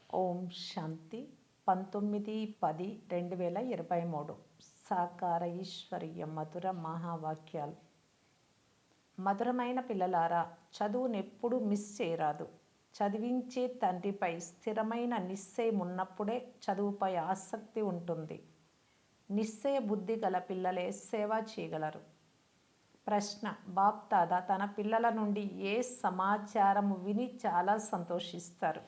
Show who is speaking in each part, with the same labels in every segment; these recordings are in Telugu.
Speaker 1: ఓం శాంతి 19/10/2023 సాకార ఈశ్వరీయ మధుర మహావాక్యాలు. మధురమైన పిల్లలారా, చదువునెప్పుడు మిస్ చేయరాదు. చదివించే తండ్రిపై స్థిరమైన నిశ్చయం ఉన్నప్పుడే చదువుపై ఆసక్తి ఉంటుంది. నిశ్చయ బుద్ధి గల పిల్లలే సేవ చేయగలరు. ప్రశ్న: బాప్ దాదా తన పిల్లల నుండి ఏ సమాచారం విని చాలా సంతోషిస్తారు?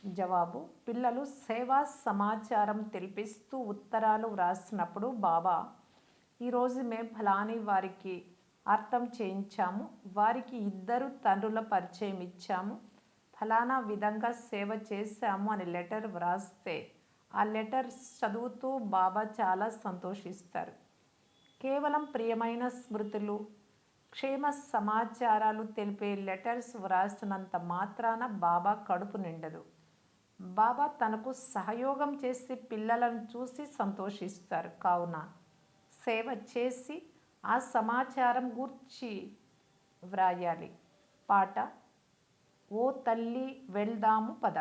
Speaker 1: జవాబు: పిల్లలు సేవా సమాచారం తెలిపిస్తూ ఉత్తరాలు వ్రాసినప్పుడు, బాబా, ఈరోజు మేం ఫలాని వారికి అర్థం చేయించాము, వారికి 2 తండ్రుల పరిచయం ఇచ్చాము, ఫలానా విధంగా సేవ చేశాము అని లెటర్ వ్రాస్తే ఆ లెటర్ చదువుతూ బాబా చాలా సంతోషిస్తారు. కేవలం ప్రియమైన స్మృతులు, క్షేమ సమాచారాలు తెలిపే లెటర్స్ వ్రాసినంత మాత్రాన బాబా కడుపు నిండదు. బాబా తనకు సహయోగం చేసి పిల్లలను చూసి సంతోషిస్తారు. కావున సేవ చేసి ఆ సమాచారం గూర్చి వ్రాయాలి. పాట: ఓ తల్లి వెళ్దాము పద.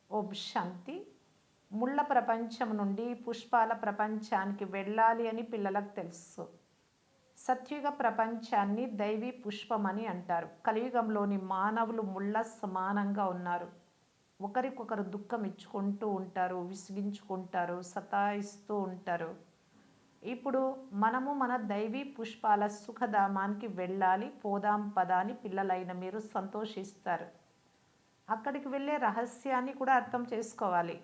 Speaker 1: ఓం శాంతి. ముళ్ళ ప్రపంచం నుండి పుష్పాల ప్రపంచానికి వెళ్ళాలి అని పిల్లలకు తెలుసు. సత్యుగ ప్రపంచాన్ని దైవీ పుష్పమని అంటారు. కలియుగంలోని మానవులు ముళ్ళ సమానంగా ఉన్నారు. ఒకరికొకరు దుఃఖం ఇచ్చుకుంటూ ఉంటారు, విసిగించుకుంటారు, సతాయిస్తూ ఉంటారు. ఇప్పుడు మనము మన దైవీ పుష్పాల సుఖధామానికి వెళ్ళాలి, పోదాం పదా అని పిల్లలైన మీరు సంతోషిస్తారు. అక్కడికి వెళ్ళే రహస్యాన్ని కూడా అర్థం చేసుకోవాలి.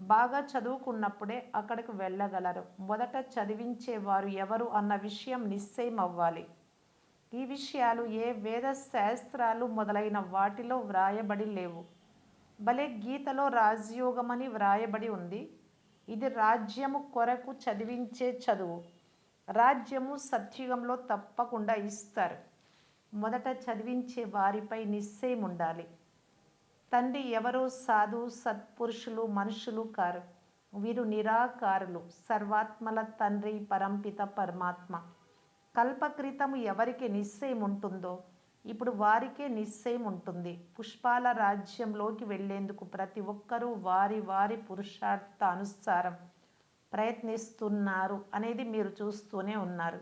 Speaker 1: బాగా చదువుకున్నప్పుడే అక్కడికి వెళ్ళగలరు. మొదట చదివించేవారు ఎవరు అన్న విషయం నిశ్చయం అవ్వాలి. ఈ విషయాలు ఏ వేద శాస్త్రాలు మొదలైన వాటిలో వ్రాయబడి లేవు. భలే గీతలో రాజయోగమని వ్రాయబడి ఉంది. ఇది రాజ్యము కొరకు చదివించే చదువు. రాజ్యము సత్యుగంలో తప్పకుండా ఇస్తారు. మొదట చదివించే వారిపై నిశ్చయం ఉండాలి. తండ్రి ఎవరో సాధు సత్పురుషులు మనుషులు కారు. వీరు నిరాకారులు, సర్వాత్మల తండ్రి పరంపిత పరమాత్మ. కల్పక్రితం ఎవరికి నిశ్చయం ఉంటుందో ఇప్పుడు వారికే నిశ్చయం ఉంటుంది. పుష్పాల రాజ్యంలోకి వెళ్లేందుకు ప్రతి ఒక్కరూ వారి వారి పురుషార్థ అనుసారం ప్రయత్నిస్తున్నారు అనేది మీరు చూస్తూనే ఉన్నారు.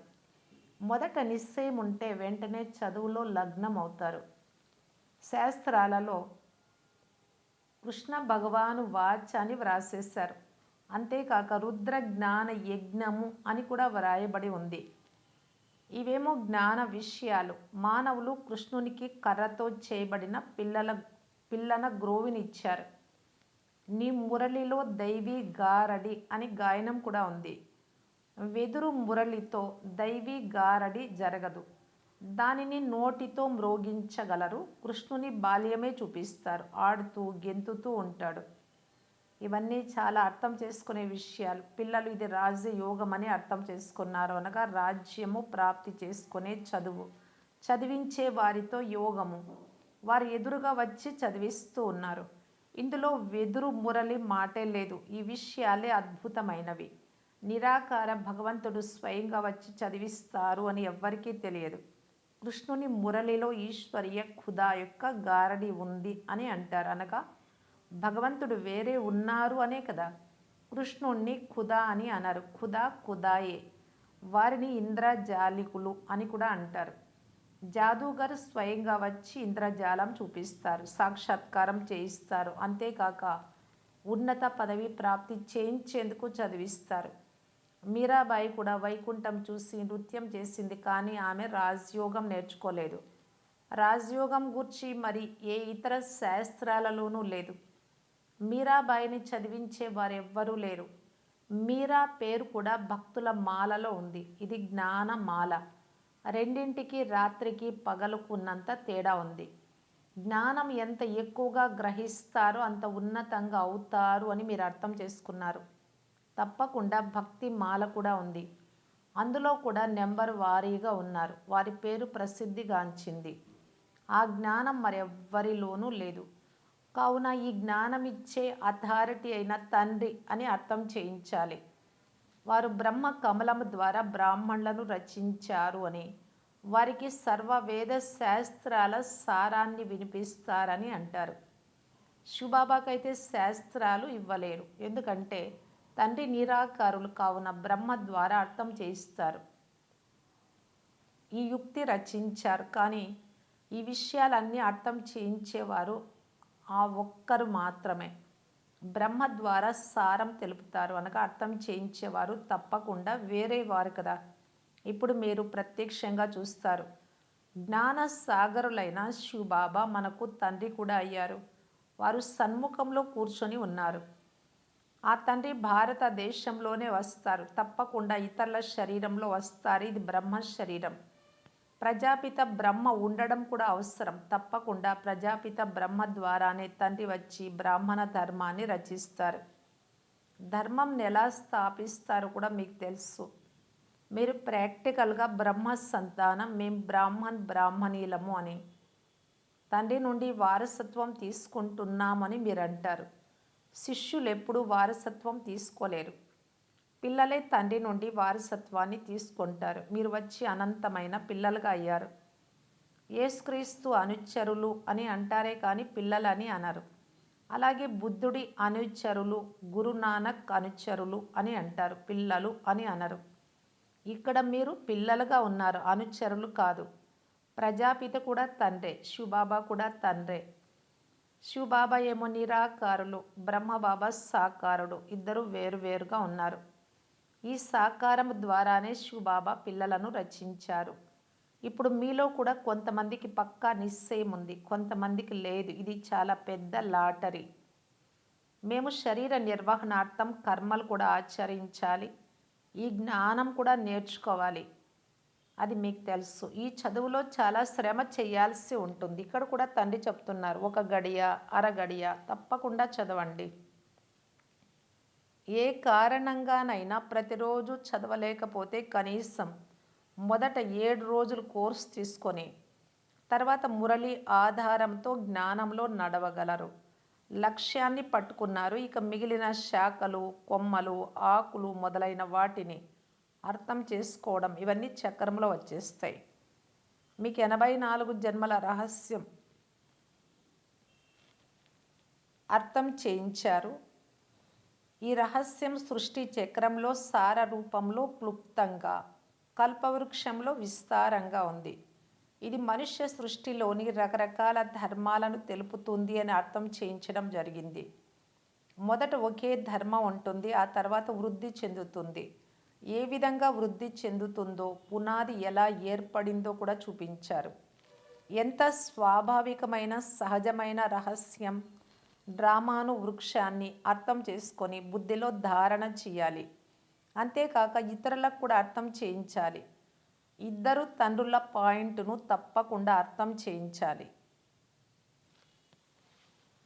Speaker 1: మొదట నిశ్చయం ఉంటే వెంటనే చదువులో లగ్నం అవుతారు. శాస్త్రాలలో కృష్ణ భగవాను వాచ్ అని వ్రాసేశారు. అంతేకాక రుద్ర జ్ఞాన యజ్ఞము అని కూడా వ్రాయబడి ఉంది. ఇవేమో జ్ఞాన విషయాలు. మానవులు కృష్ణునికి కర్రతో చేయబడిన పిల్లన గ్రోవినిచ్చారు. నీ మురళిలో దైవీ గారడి అని గాయనం కూడా ఉంది. వెదురు మురళితో దైవీ గారడి జరగదు. దానిని నోటితో మ్రోగించగలరు. కృష్ణుని బాల్యమే చూపిస్తారు. ఆడుతూ గెంతుతూ ఉంటాడు. ఇవన్నీ చాలా అర్థం చేసుకునే విషయాలు. పిల్లలు ఇది రాజయోగం అని అర్థం చేసుకున్నారు. అనగా రాజ్యము ప్రాప్తి చేసుకునే చదువు. చదివించే వారితో యోగము. వారు ఎదురుగా వచ్చి చదివిస్తూ ఉన్నారు. ఇందులో వెదురు మురళి మాటే లేదు. ఈ విషయాలే అద్భుతమైనవి. నిరాకార భగవంతుడు స్వయంగా వచ్చి చదివిస్తారు అని ఎవ్వరికీ తెలియదు. కృష్ణుని మురళిలో ఈశ్వరీయ ఖుదా యొక్క గారడి ఉంది అని అంటారు. అనగా భగవంతుడు వేరే ఉన్నారు అనే కదా. కృష్ణుణ్ణి ఖుదా అని అనరు. ఖుదా ఖుదాయే. వారిని ఇంద్రజాలికులు అని కూడా అంటారు. జాదూగర్ స్వయంగా వచ్చి ఇంద్రజాలం చూపిస్తారు, సాక్షాత్కారం చేయిస్తారు. అంతేకాక ఉన్నత పదవి ప్రాప్తి చేయించేందుకు చదివిస్తారు. మీరాబాయి కూడా వైకుంఠం చూసి నృత్యం చేసింది, కానీ ఆమె రాజయోగం నేర్చుకోలేదు. రాజయోగం గూర్చి మరి ఏ ఇతర శాస్త్రాలలోనూ లేదు. మీరాబాయిని చదివించే వారెవ్వరూ లేరు. మీరా పేరు కూడా భక్తుల మాలలో ఉంది. ఇది జ్ఞాన మాల. రెండింటికి రాత్రికి పగలుకు ఉన్నంత తేడా ఉంది. జ్ఞానం ఎంత ఎక్కువగా గ్రహిస్తారో అంత ఉన్నతంగా అవుతారు అని మీరు అర్థం చేసుకున్నారు. తప్పకుండా భక్తి మాల కూడా ఉంది. అందులో కూడా నెంబర్ వారీగా ఉన్నారు. వారి పేరు ప్రసిద్ధిగాంచింది. ఆ జ్ఞానం మరెవ్వరిలోనూ లేదు. కావున ఈ జ్ఞానమిచ్చే అథారిటీ అయిన తండ్రి అని అర్థం చేయించాలి. వారు బ్రహ్మ కమలము ద్వారా బ్రాహ్మణులను రచించారు అని, వారికి సర్వ వేద శాస్త్రాల సారాన్ని వినిపిస్తారని అంటారు. శివబాబాకైతే శాస్త్రాలు ఇవ్వలేరు, ఎందుకంటే తండ్రి నిరాకారులు కావున బ్రహ్మ ద్వారా అర్థం చేయిస్తారు. ఈ యుక్తి రచించారు, కానీ ఈ విషయాలన్నీ అర్థం చేయించేవారు ఆ ఒక్కరు మాత్రమే. బ్రహ్మ ద్వారా సారం తెలుపుతారు అనగా అర్థం చేయించేవారు తప్పకుండా వేరే వారు కదా. ఇప్పుడు మీరు ప్రత్యక్షంగా చూస్తారు. జ్ఞాన సాగరులైన శివబాబా మనకు తండ్రి కూడా అయ్యారు. వారు సన్ముఖంలో కూర్చొని ఉన్నారు. ఆ తండ్రి భారతదేశంలోనే వస్తారు, తప్పకుండా ఇతరుల శరీరంలో వస్తారు. ఇది బ్రహ్మ శరీరం. ప్రజాపిత బ్రహ్మ ఉండడం కూడా అవసరం. తప్పకుండా ప్రజాపిత బ్రహ్మ ద్వారానే తండ్రి వచ్చి బ్రాహ్మణ ధర్మాన్ని రచిస్తారు. ధర్మంని ఎలా స్థాపిస్తారో కూడా మీకు తెలుసు. మీరు ప్రాక్టికల్గా బ్రహ్మ సంతానం, మేం బ్రాహ్మణీలము అని తండ్రి నుండి వారసత్వం తీసుకుంటున్నామని మీరు అంటారు. శిష్యులు ఎప్పుడూ వారసత్వం తీసుకోలేరు. పిల్లలే తండ్రి నుండి వారసత్వాన్ని తీసుకుంటారు. మీరు వచ్చి అనంతమైన పిల్లలుగా అయ్యారు. యేసుక్రీస్తు అనుచరులు అని అంటారే కానీ పిల్లలని అనరు. అలాగే బుద్ధుడి అనుచరులు, గురునానక్ అనుచరులు అని అంటారు, పిల్లలు అని అనరు. ఇక్కడ మీరు పిల్లలుగా ఉన్నారు, అనుచరులు కాదు. ప్రజాపిత కూడా తండ్రే, శివబాబా కూడా తండ్రే. శివబాబా ఏమో నిరాకారులు, బ్రహ్మబాబా సాకారుడు, ఇద్దరు వేరువేరుగా ఉన్నారు. ఈ సాకారం ద్వారానే శివబాబా పిల్లలను రచించారు. ఇప్పుడు మీలో కూడా కొంతమందికి పక్కా నిశ్చయం ఉంది, కొంతమందికి లేదు. ఇది చాలా పెద్ద లాటరీ. మేము శరీర నిర్వహణార్థం కర్మలు కూడా ఆచరించాలి, ఈ జ్ఞానం కూడా నేర్చుకోవాలి. అది మీకు తెలుసు. ఈ చదువులో చాలా శ్రమ చేయాల్సి ఉంటుంది. ఇక్కడ కూడా తండ్రి చెప్తున్నారు, ఒక గడియ అరగడియ తప్పకుండా చదవండి. ఏ కారణంగానైనా ప్రతిరోజు చదవలేకపోతే కనీసం మొదట 7 రోజులు కోర్సు తీసుకొని తర్వాత మురళి ఆధారంతో జ్ఞానంలో నడవగలరు. లక్ష్యాన్ని పట్టుకున్నారు, ఇక మిగిలిన శాఖలు, కొమ్మలు, ఆకులు మొదలైన వాటిని అర్థం చేసుకోవడం, ఇవన్నీ చక్రంలో వచ్చేస్తాయి. మీకు 84 జన్మల రహస్యం అర్థం చేయించారు. ఈ రహస్యం సృష్టి చక్రంలో సార రూపంలో క్లుప్తంగా, కల్పవృక్షంలో విస్తారంగా ఉంది. ఇది మనుష్య సృష్టిలోని రకరకాల ధర్మాలను తెలుపుతుంది అని అర్థం చేయించడం జరిగింది. మొదట ఒకే ధర్మం ఉంటుంది, ఆ తర్వాత వృద్ధి చెందుతుంది. ఏ విధంగా వృద్ధి చెందుతుందో, పునాది ఎలా ఏర్పడిందో కూడా చూపించారు. ఎంత స్వాభావికమైన సహజమైన రహస్యం. డ్రామాను వృక్షాన్ని అర్థం చేసుకొని బుద్ధిలో ధారణ చేయాలి. అంతేకాక ఇతరులకు కూడా అర్థం చేయించాలి. ఇద్దరు తండ్రుల పాయింట్ను తప్పకుండా అర్థం చేయించాలి.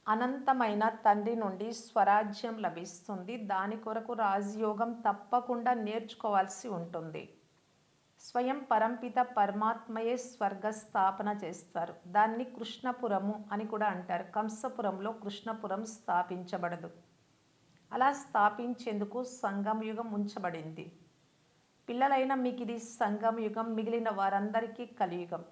Speaker 1: అనంతమైన తండ్రి నుండి స్వరాజ్యం లభిస్తుంది. దాని కొరకు రాజయోగం తప్పకుండా నేర్చుకోవాల్సి ఉంటుంది. స్వయం పరంపిత పరమాత్మయే స్వర్గ స్థాపన చేస్తారు. దాన్ని కృష్ణపురము అని కూడా అంటారు. కంసపురంలో కృష్ణపురం స్థాపించబడదు. అలా స్థాపించేందుకు సంగమయుగం ఉంచబడింది. పిల్లలైన మీకు ఇది సంగమయుగం, మిగిలిన వారందరికీ కలియుగం.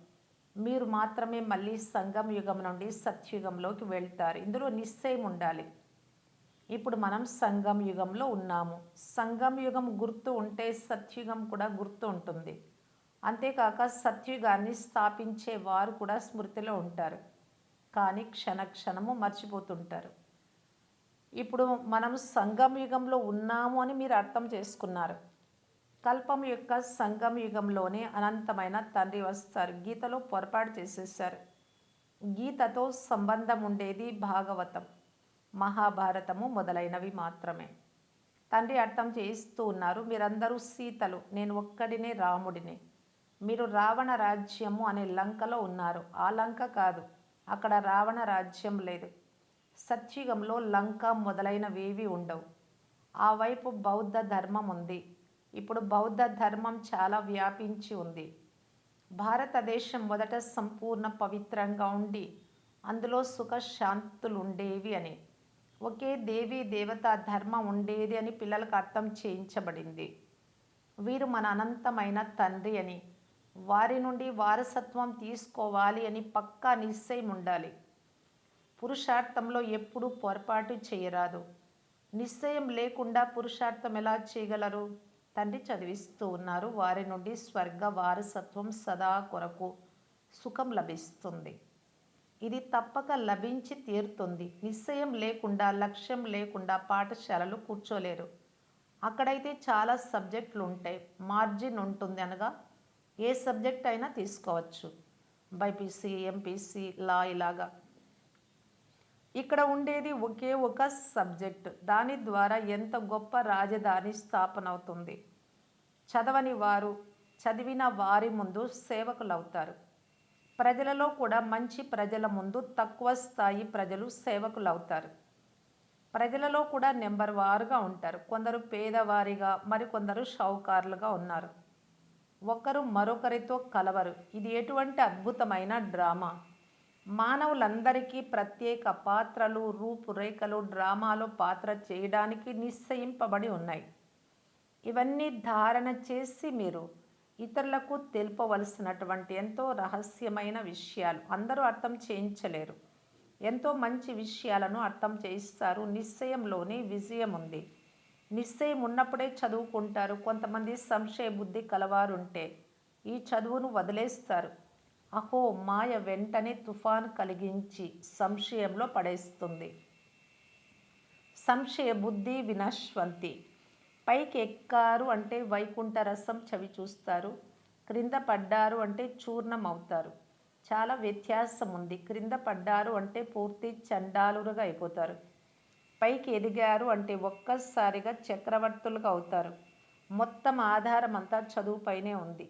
Speaker 1: మీరు మాత్రమే మళ్ళీ సంగమయుగం నుండి సత్యుగంలోకి వెళ్తారు. ఇందులో నిశ్చయం ఉండాలి. ఇప్పుడు మనం సంగమయుగంలో ఉన్నాము. సంగమయుగం గుర్తు ఉంటే సత్యుగం కూడా గుర్తు ఉంటుంది. అంతేకాక సత్యుగాన్ని స్థాపించే వారు కూడా స్మృతిలో ఉంటారు, కానీ క్షణక్షణము మర్చిపోతుంటారు. ఇప్పుడు మనం సంగమయుగంలో ఉన్నాము అని మీరు అర్థం చేసుకున్నారు. కల్పం యొక్క సంగమయుగంలోనే అనంతమైన తండ్రి వస్తారు. గీతలో పొరపాటు చేసేసారు. గీతతో సంబంధం ఉండేది భాగవతం, మహాభారతము మొదలైనవి మాత్రమే. తండ్రి అర్థం చేయిస్తూ ఉన్నారు, మీరందరూ సీతలు, నేను ఒక్కడినే రాముడిని. మీరు రావణ రాజ్యము అనే లంకలో ఉన్నారు. ఆ లంక కాదు, అక్కడ రావణ రాజ్యం లేదు. సత్యుగంలో లంక మొదలైనవేవి ఉండవు. ఆ వైపు బౌద్ధ ధర్మం ఉంది. ఇప్పుడు బౌద్ధ ధర్మం చాలా వ్యాపించి ఉంది. భారతదేశం మొదట సంపూర్ణ పవిత్రంగా ఉండి అందులో సుఖశాంతులుండేవి అని, ఒకే దేవీ దేవతా ధర్మం ఉండేది అని పిల్లలకు అర్థం చేయించబడింది. వీరు మన అనంతమైన తండ్రి అని, వారి నుండి వారసత్వం తీసుకోవాలి అని పక్కా నిశ్చయం ఉండాలి. పురుషార్థంలో ఎప్పుడూ పొరపాటు చేయరాదు. నిశ్చయం లేకుండా పురుషార్థం ఎలా చేయగలరు? తండ్రి చదివిస్తూ ఉన్నారు, వారి నుండి స్వర్గ వారసత్వం సదా కొరకు సుఖం లభిస్తుంది. ఇది తప్పక లభించి తీరుతుంది. నిశ్చయం లేకుండా, లక్ష్యం లేకుండా పాఠశాలలు కూర్చోలేరు. అక్కడైతే చాలా సబ్జెక్టులు ఉంటాయి, మార్జిన్ ఉంటుంది, అనగా ఏ సబ్జెక్ట్ అయినా తీసుకోవచ్చు. బైపీసీ, ఎంపీసీ, లా ఇలాగా. ఇక్కడ ఉండేది ఒకే ఒక సబ్జెక్ట్. దాని ద్వారా ఎంత గొప్ప రాజధాని స్థాపన అవుతుంది. చదవని వారు చదివిన వారి ముందు సేవకులవుతారు. ప్రజలలో కూడా మంచి ప్రజల ముందు తక్కువ స్థాయి ప్రజలు సేవకులవుతారు. ప్రజలలో కూడా నెంబర్ వారుగా ఉంటారు. కొందరు పేదవారిగా, మరికొందరు షౌకారులుగా ఉన్నారు. ఒకరు మరొకరితో కలవరు. ఇది ఎటువంటి అద్భుతమైన డ్రామా! మానవులందరికీ ప్రత్యేక పాత్రలు, రూపురేఖలు డ్రామాలో పాత్ర చేయడానికి నిశ్చయింపబడి ఉన్నాయి. ఇవన్నీ ధారణ చేసి మీరు ఇతరులకు తెలుపవలసినటువంటి ఎంతో రహస్యమైన విషయాలు. అందరూ అర్థం చేయించలేరు. ఎంతో మంచి విషయాలను అర్థం చేయిస్తారు. నిశ్చయంలోనే విజయం ఉంది. నిశ్చయం ఉన్నప్పుడే చదువుకుంటారు. కొంతమంది సంశయ బుద్ధి కలవారుంటే ఈ చదువును వదిలేస్తారు. అహో మాయ వెంటనే తుఫాను కలిగించి సంశయంలో పడేస్తుంది. సంశయ బుద్ధి వినశ్వంతి. పైకి ఎక్కారు అంటే వైకుంఠ రసం చవి చూస్తారు. క్రింద పడ్డారు అంటే చూర్ణం అవుతారు. చాలా వ్యత్యాసం ఉంది. క్రింద పడ్డారు అంటే పూర్తి చండాలురుగా అయిపోతారు. పైకి ఎదిగారు అంటే ఒక్కసారిగా చక్రవర్తులుగా అవుతారు. మొత్తం ఆధారం అంతా చదువుపైనే ఉంది.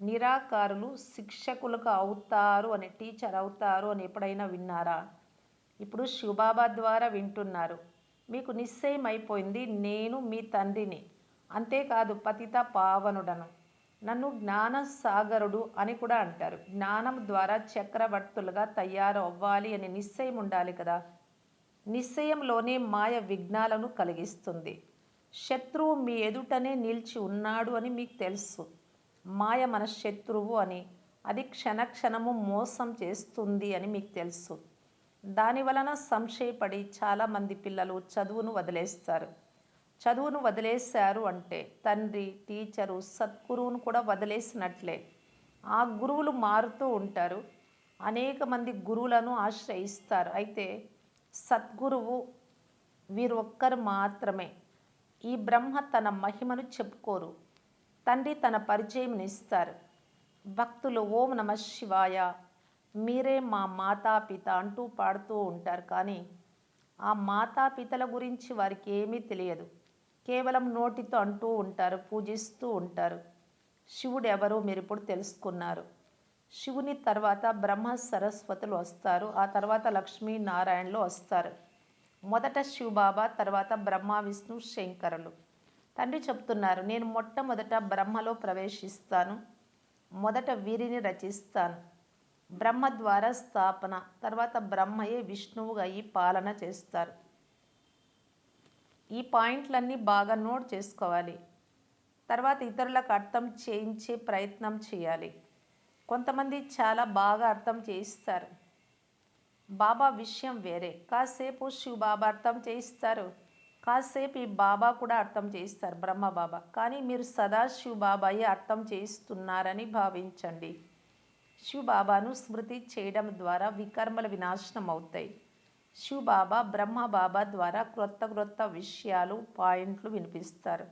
Speaker 1: నిరాకారులు శిక్షకులుగా అవుతారు అని, టీచర్ అవుతారు అని ఎప్పుడైనా విన్నారా? ఇప్పుడు శివబాబా ద్వారా వింటున్నారు. మీకు నిశ్చయం అయిపోయింది, నేను మీ తండ్రిని, అంతేకాదు పతిత పావనుడను, నన్ను జ్ఞాన సాగరుడు అని కూడా అంటారు. జ్ఞానం ద్వారా చక్రవర్తులుగా తయారు అవ్వాలి అని నిశ్చయం ఉండాలి కదా. నిశ్చయంలోనే మాయ విఘ్నాలను కలిగిస్తుంది. శత్రువు మీ ఎదుటనే నిలిచి ఉన్నాడు అని మీకు తెలుసు. మాయ మన శత్రువు అని, అది క్షణక్షణము మోసం చేస్తుంది అని మీకు తెలుసు. దాని వలన సంశయపడి చాలామంది పిల్లలు చదువును వదిలేస్తారు. చదువును వదిలేశారు అంటే తండ్రి, టీచరు, సద్గురువును కూడా వదిలేసినట్లే. ఆ గురువులు మారుతూ ఉంటారు. అనేక మంది గురువులను ఆశ్రయిస్తారు. అయితే సద్గురువు వీరు ఒక్కరు మాత్రమే. ఈ బ్రహ్మ తన మహిమను చెప్పుకోరు. తండ్రి తన పరిచయంనిస్తారు. భక్తులు ఓం నమ శివాయ, మీరే మా మాతాపిత అంటూ పాడుతూ ఉంటారు. కానీ ఆ మాతాపితల గురించి వారికి ఏమీ తెలియదు. కేవలం నోటితో అంటూ ఉంటారు, పూజిస్తూ ఉంటారు. శివుడు ఎవరో మీరు ఇప్పుడు తెలుసుకున్నారు. శివుని తర్వాత బ్రహ్మ సరస్వతులు వస్తారు. ఆ తర్వాత లక్ష్మీ నారాయణలు వస్తారు. మొదట శివబాబా, తర్వాత బ్రహ్మ విష్ణు శంకరులు. తండ్రి చెప్తున్నారు, నేను మొట్టమొదట బ్రహ్మలో ప్రవేశిస్తాను. మొదట వీరిని రచిస్తాను. బ్రహ్మ ద్వారా స్థాపన, తర్వాత బ్రహ్మయే విష్ణువుగా అయి పాలన చేస్తారు. ఈ పాయింట్లన్నీ బాగా నోట్ చేసుకోవాలి. తర్వాత ఇతరులకు అర్థం చేయించే ప్రయత్నం చేయాలి. కొంతమంది చాలా బాగా అర్థం చేయిస్తారు. బాబా విషయం వేరే. కాసేపు శివ బాబా అర్థం చేయిస్తారు, కాసేపు ఈ బాబా కూడా అర్థం చేయిస్తారు, బ్రహ్మ బాబా. కానీ మీరు సదా శివ బాబాయే అర్థం చేయిస్తున్నారని భావించండి. శివ బాబాను స్మృతి చేయడం ద్వారా వికర్మల వినాశనం అవుతాయి. శివ బాబా, బ్రహ్మ బాబా ద్వారా క్రొత్త క్రొత్త విషయాలు, పాయింట్లు వినిపిస్తారు.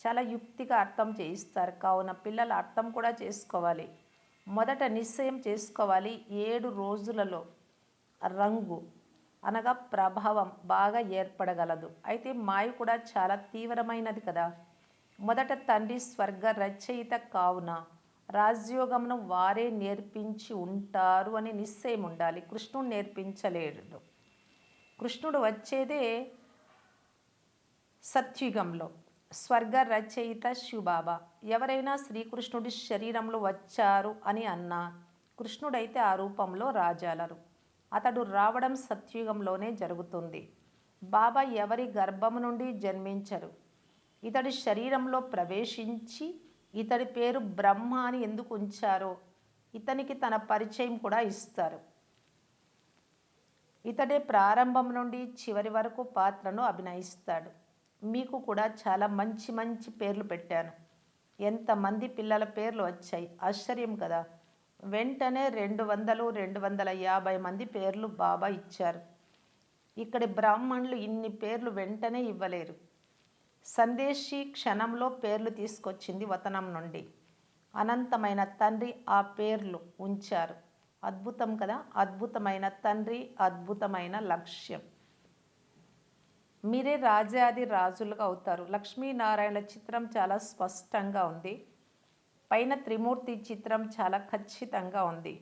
Speaker 1: చాలా యుక్తిగా అర్థం చేయిస్తారు. కావున పిల్లలు అర్థం కూడా చేసుకోవాలి. మొదట నిశ్చయం చేసుకోవాలి. 7 రోజులలో రంగు అనగా ప్రభావం బాగా ఏర్పడగలదు. అయితే మాయ కూడా చాలా తీవ్రమైనది కదా. మొదట తండ్రి స్వర్గ రచయిత కావున రాజయోగమును వారే నేర్పించి ఉంటారు అని నిశ్చయం ఉండాలి. కృష్ణుడు నేర్పించలేడు. కృష్ణుడు వచ్చేదే సత్యుగంలో. స్వర్గ రచయిత శివబాబా. ఎవరైనా శ్రీకృష్ణుడి శరీరంలో వచ్చారు అని అన్నా కృష్ణుడైతే ఆ రూపంలో రాజాలరు. అతడు రావడం సత్యుగంలోనే జరుగుతుంది. బాబా ఎవరి గర్భము నుండి జన్మించరు. ఇతడి శరీరంలో ప్రవేశించి ఇతడి పేరు బ్రహ్మ అని ఎందుకు ఉంచారో ఇతనికి తన పరిచయం కూడా ఇస్తారు. ఇతడే ప్రారంభం నుండి చివరి వరకు పాత్రను అభినయిస్తాడు. మీకు కూడా చాలా మంచి మంచి పేర్లు పెట్టాను. ఎంతమంది పిల్లల పేర్లు వచ్చాయి, ఆశ్చర్యం కదా. వెంటనే 200, 250 మంది పేర్లు బాబా ఇచ్చారు. ఇక్కడి బ్రాహ్మణులు ఇన్ని పేర్లు వెంటనే ఇవ్వలేరు. సందేశీ క్షణంలో పేర్లు తీసుకొచ్చింది వతనం నుండి. అనంతమైన తండ్రి ఆ పేర్లు ఉంచారు. అద్భుతం కదా. అద్భుతమైన తండ్రి, అద్భుతమైన లక్ష్యం. మీరే రాజాది రాజులుగా అవుతారు. లక్ష్మీనారాయణ చిత్రం చాలా స్పష్టంగా ఉంది. పైన త్రిమూర్తి చిత్రం చాలా ఖచ్చితంగా ఉంది.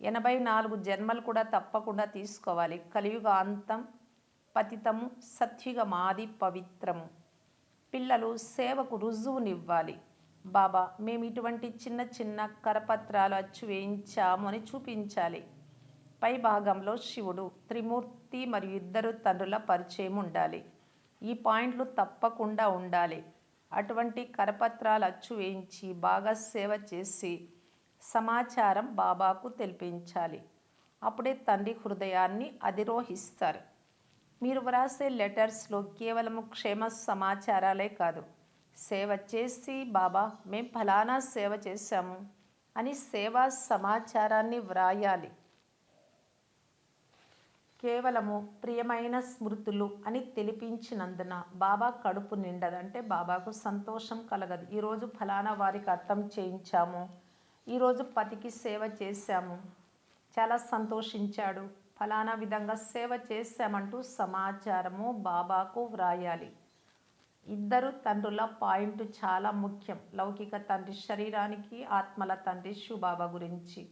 Speaker 1: 84 జన్మలు కూడా తప్పకుండా తీసుకోవాలి. కలియుగ అంతం పతితము, సత్యుగమాది పవిత్రము. పిల్లలు సేవకు రుజువునివ్వాలి. బాబా, మేము ఇటువంటి చిన్న చిన్న కరపత్రాలు అచ్చు వేయించాము అని చూపించాలి. పై భాగంలో శివుడు, త్రిమూర్తి మరియు 2 తండ్రుల పరిచయం ఉండాలి. ఈ పాయింట్లు తప్పకుండా ఉండాలి. అటువంటి కరపత్రాలు అచ్చు వేయించి బాగా సేవ చేసి సమాచారం బాబాకు తెలిపించాలి. అప్పుడే తండ్రి హృదయాన్ని అధిరోహిస్తారు. మీరు వ్రాసే లెటర్స్లో కేవలం క్షేమ సమాచారాలే కాదు, సేవ చేసి బాబా మేం ఫలానా సేవ చేశాము అని సేవా సమాచారాన్ని వ్రాయాలి. కేవలము ప్రియమైన స్మృతులు అని తెలిపించినందున బాబా కడుపు నిండదు, అంటే బాబాకు సంతోషం కలగదు. ఈరోజు ఫలానా వారికి అర్థం చేయించాము, ఈరోజు పతికి సేవ చేశాము, చాలా సంతోషించాడు, ఫలానా విధంగా సేవ చేశామంటూ సమాచారము బాబాకు వ్రాయాలి. 2 తండ్రుల పాయింట్ చాలా ముఖ్యం. లౌకిక తండ్రి శరీరానికి, ఆత్మల తండ్రి శివబాబా గురించి.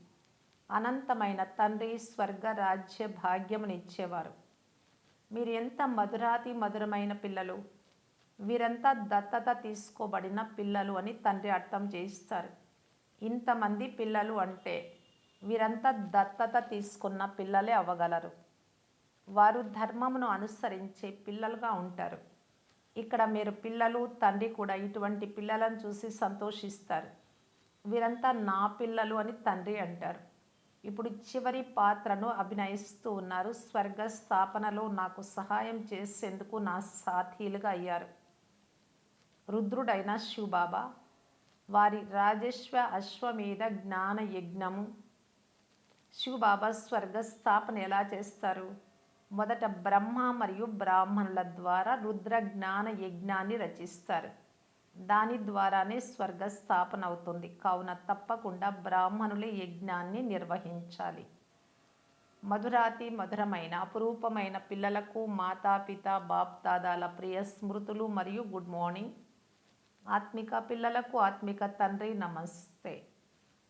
Speaker 1: అనంతమైన తండ్రి స్వర్గ రాజ్య భాగ్యమునిచ్చేవారు. మీరు ఎంత మధురాతి మధురమైన పిల్లలు. వీరంతా దత్తత తీసుకోబడిన పిల్లలు అని తండ్రి అర్థం చేయిస్తారు. ఇంతమంది పిల్లలు అంటే వీరంతా దత్తత తీసుకున్న పిల్లలే అవ్వగలరు. వారు ధర్మమును అనుసరించే పిల్లలుగా ఉంటారు. ఇక్కడ మీరు పిల్లలు, తండ్రి కూడా ఇటువంటి పిల్లలను చూసి సంతోషిస్తారు. వీరంతా నా పిల్లలు అని తండ్రి అంటారు. ఇప్పుడు చివరి పాత్రను అభినయిస్తూ ఉన్నారు. స్వర్గ స్థాపనలో నాకు సహాయం చేసేందుకు నా సాథీలుగా అయ్యారు. రుద్రుడైన శివబాబా వారి రాజేశ్వ అశ్వమేధ జ్ఞాన యజ్ఞము. శివబాబా స్వర్గ స్థాపన ఎలా చేస్తారు? మొదట బ్రహ్మ మరియు బ్రాహ్మణుల ద్వారా రుద్ర జ్ఞాన యజ్ఞాన్ని రచిస్తారు. దాని ద్వారానే స్వర్గ స్థాపన అవుతుంది. కావున తప్పకుండా బ్రాహ్మణులే యజ్ఞాన్ని నిర్వహించాలి. మధురాతి మధురమైన అపురూపమైన పిల్లలకు మాతాపిత బాప్దాదాల ప్రియ స్మృతులు మరియు గుడ్ మార్నింగ్. ఆత్మిక పిల్లలకు ఆత్మిక తండ్రి నమస్తే.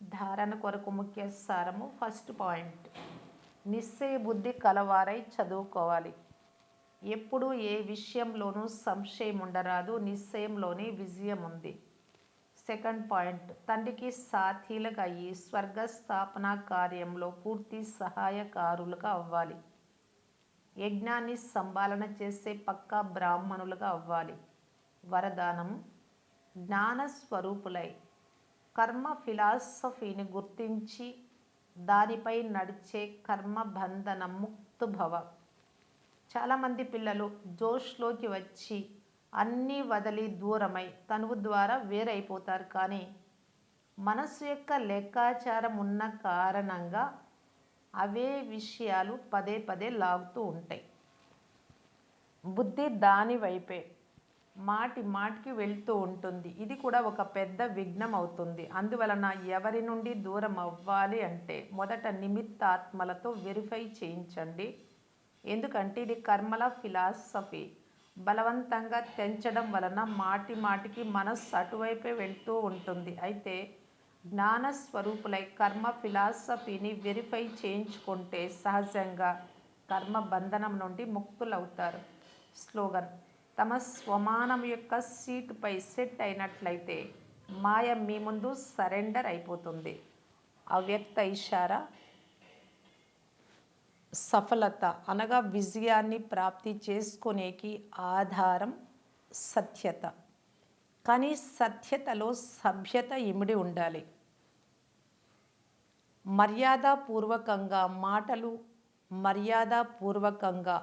Speaker 1: ధారణ కొరకు ముఖ్య సారము. ఫస్ట్ పాయింట్, నిశ్చయ బుద్ధి కలవారై చదువుకోవాలి. ఎప్పుడు ఏ విషయంలోనూ సంశయం ఉండరాదు, నిశ్చయంలోనే విజయం ఉంది. సెకండ్ పాయింట్, తండ్రికి సాథీలుగా అయ్యి స్వర్గ స్థాపన కార్యంలో పూర్తి సహాయకారులుగా అవ్వాలి. యజ్ఞాన్ని సంపాలన చేసే పక్కా బ్రాహ్మణులుగా అవ్వాలి. వరదానము, జ్ఞాన స్వరూపులై కర్మ ఫిలాసఫీని గుర్తించి దానిపై నడిచే కర్మ బంధన ముక్తుభవ. చాలామంది పిల్లలు జోష్లోకి వచ్చి అన్నీ వదిలి దూరమై తనువు ద్వారా వేరైపోతారు. కానీ మనసు యొక్క లెక్కాచారం ఉన్న కారణంగా అవే విషయాలు పదే పదే లాగుతూ ఉంటాయి. బుద్ధి దాని వైపే మాటి మాటికి వెళ్తూ ఉంటుంది. ఇది కూడా ఒక పెద్ద విఘ్నం అవుతుంది. అందువలన ఎవరి నుండి దూరం అవ్వాలి అంటే మొదట నిమిత్తాత్మలతో వెరిఫై చేయించండి. ఎందుకంటే ఇది కర్మల ఫిలాసఫీ. బలవంతంగా తెంచడం వలన మాటి మాటికి మనస్సు అటువైపే వెళ్తూ ఉంటుంది. అయితే జ్ఞాన స్వరూపులై కర్మ ఫిలాసఫీని వెరిఫై చేయించుకుంటే సహజంగా కర్మ బంధనం నుండి ముక్తులవుతారు. స్లోగన్, తమ స్వమానం యొక్క సీటుపై సెట్ అయినట్లయితే మాయ మీ ముందు సరెండర్ అయిపోతుంది. అవ్యక్త ఇషారా, సఫలత అనగా విజయాన్ని ప్రాప్తి చేసుకునేకి ఆధారం సత్యత. కానీ సత్యతలో సభ్యత ఇమిడి ఉండాలి. మర్యాదపూర్వకంగా మాటలు, మర్యాదపూర్వకంగా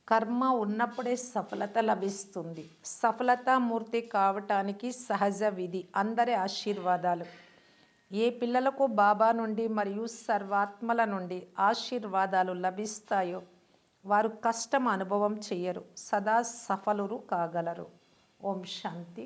Speaker 1: కర్మ ఉన్నప్పుడే సఫలత లభిస్తుంది. సఫలతామూర్తి కావటానికి సహజ విధి అందరి ఆశీర్వాదాలు. ఏ పిల్లలకు బాబా నుండి మరియు సర్వాత్మల నుండి ఆశీర్వాదాలు లభిస్తాయో వారు కష్టం అనుభవం చెయ్యరు, సదా సఫలురు కాగలరు. ఓం శాంతి.